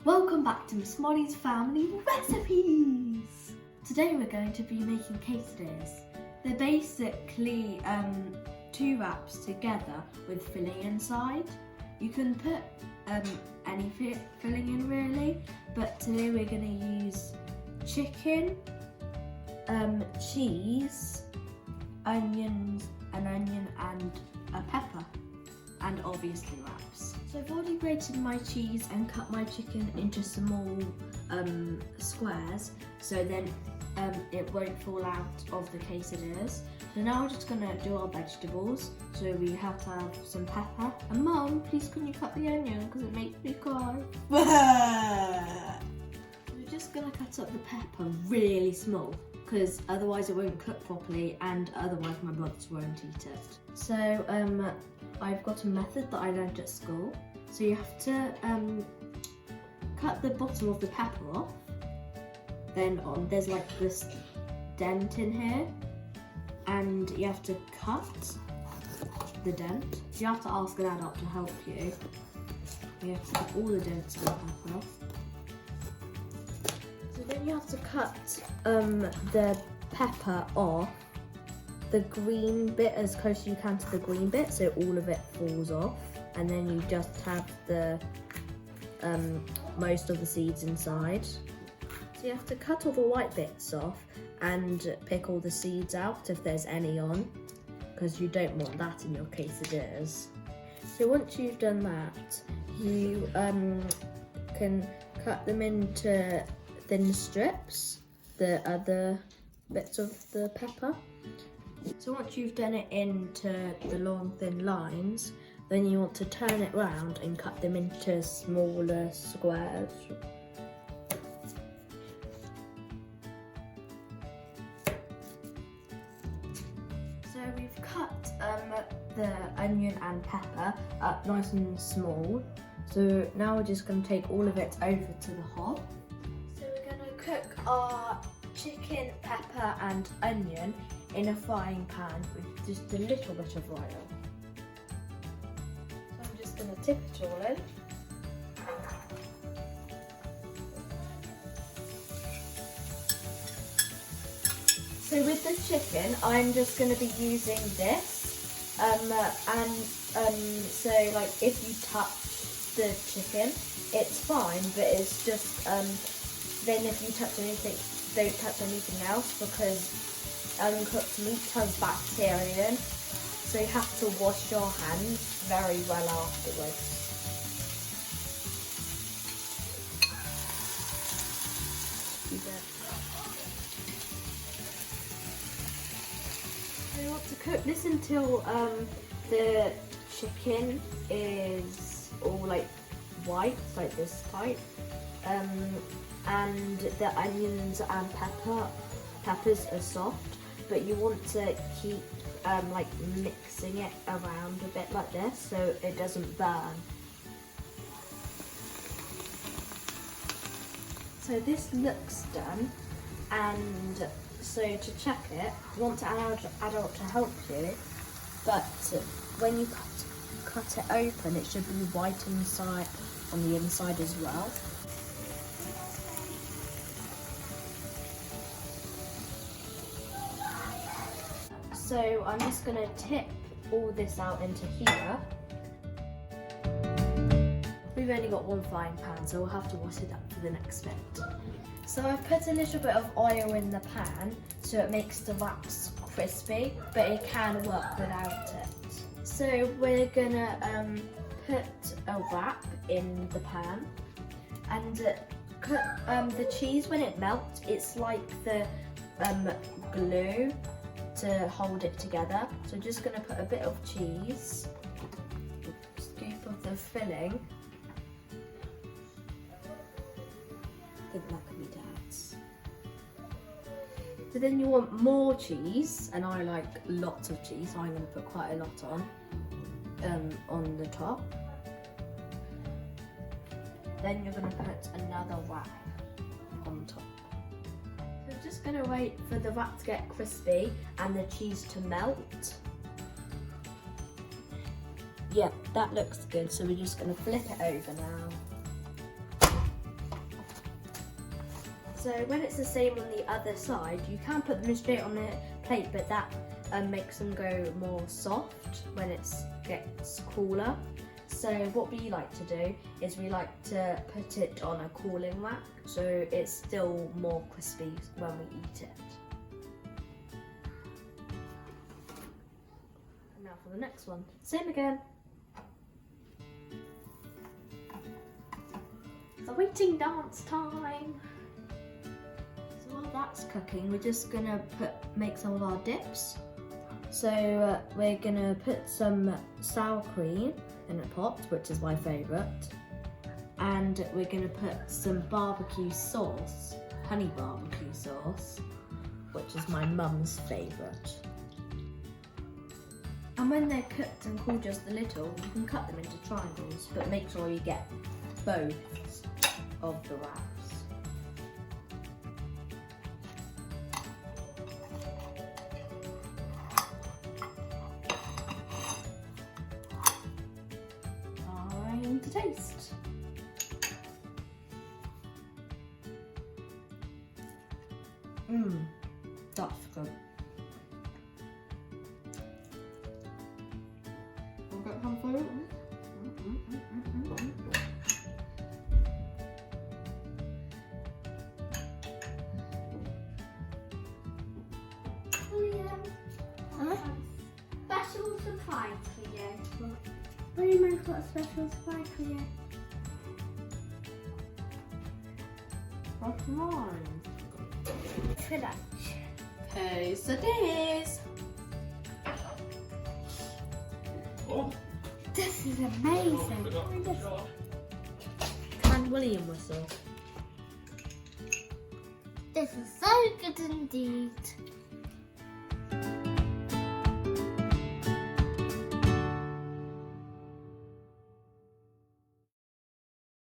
Welcome back to Miss Molly's Family Recipes! Today we're going to be making quesadillas. They're basically two wraps together with filling inside. You can put any filling in really, but today we're going to use chicken, cheese, onion and a pepper, and obviously wraps. So I've already grated my cheese and cut my chicken into small squares, so then it won't fall out of the quesadillas. So now we're just gonna do our vegetables. So we have to have some pepper. And Mum, please can you cut the onion because it makes me cry. We're just gonna cut up the pepper really small because otherwise it won't cook properly and otherwise my brothers won't eat it. So I've got a method that I learned at school. So you have to cut the bottom of the pepper off. Then there's like this dent in here, and you have to cut the dent. You have to ask an adult to help you. You have to cut all the dents of the pepper off. So then you have to cut the pepper off the green bit as close as you can to the green bit, so all of it falls off, and then you just have the most of the seeds inside. So you have to cut all the white bits off and pick all the seeds out if there's any on, because you don't want that in your quesadillas. So once you've done that, you can cut them into thin strips, the other bits of the pepper. So once you've done it into the long thin lines, then you want to turn it round and cut them into smaller squares. So we've cut the onion and pepper up nice and small. So now we're just going to take all of it over to the hob. So we're going to cook our chicken, pepper and onion in a frying pan with just a little bit of oil. So I'm just going to tip it all in. So with the chicken, I'm just going to be using this, so like if you touch the chicken, it's fine, but it's just then if you touch anything, don't touch anything else because uncooked meat has bacteria, so you have to wash your hands very well afterwards. So you want to cook this until the chicken is all like white, like this type, and the onions and peppers are soft. But you want to keep like mixing it around a bit like this so it doesn't burn. So this looks done, and so to check it, you want an adult to help you, but when you cut it open, it should be white inside on the inside as well. So I'm just going to tip all this out into here. We've only got one frying pan, so we'll have to wash it up for the next bit. So I've put a little bit of oil in the pan so it makes the wraps crispy, but it can work without it. So we're going to put a wrap in the pan and the cheese, when it melts, it's like the glue to hold it together. So just going to put a bit of cheese, scoop of the filling. I think that could be Dad's. So then you want more cheese, and I like lots of cheese, so I'm going to put quite a lot on the top. Then you're going to put another wrap on top. So we're just going to wait for the wrap to get crispy and the cheese to melt. Yep, that looks good. So we're just going to flip it over now. So when it's the same on the other side, you can put them straight on the plate, but that makes them go more soft when it gets cooler. So what we like to do is we like to put it on a cooling rack so it's still more crispy when we eat it. And now for the next one. Same again. It's a waiting dance time. So while that's cooking, we're just gonna make some of our dips. So we're gonna put some sour cream in a pot, which is my favourite, and we're gonna put some barbecue sauce, honey barbecue sauce, which is my mum's favourite. And when they're cooked and cool just a little, you can cut them into triangles, but make sure you get both of the wraps. Time to taste. That's good. We'll get some food. Special surprise for you. William's got a special surprise for you. What's mine? For lunch. Quesadillas. This is amazing. And William whistle. This is so good indeed.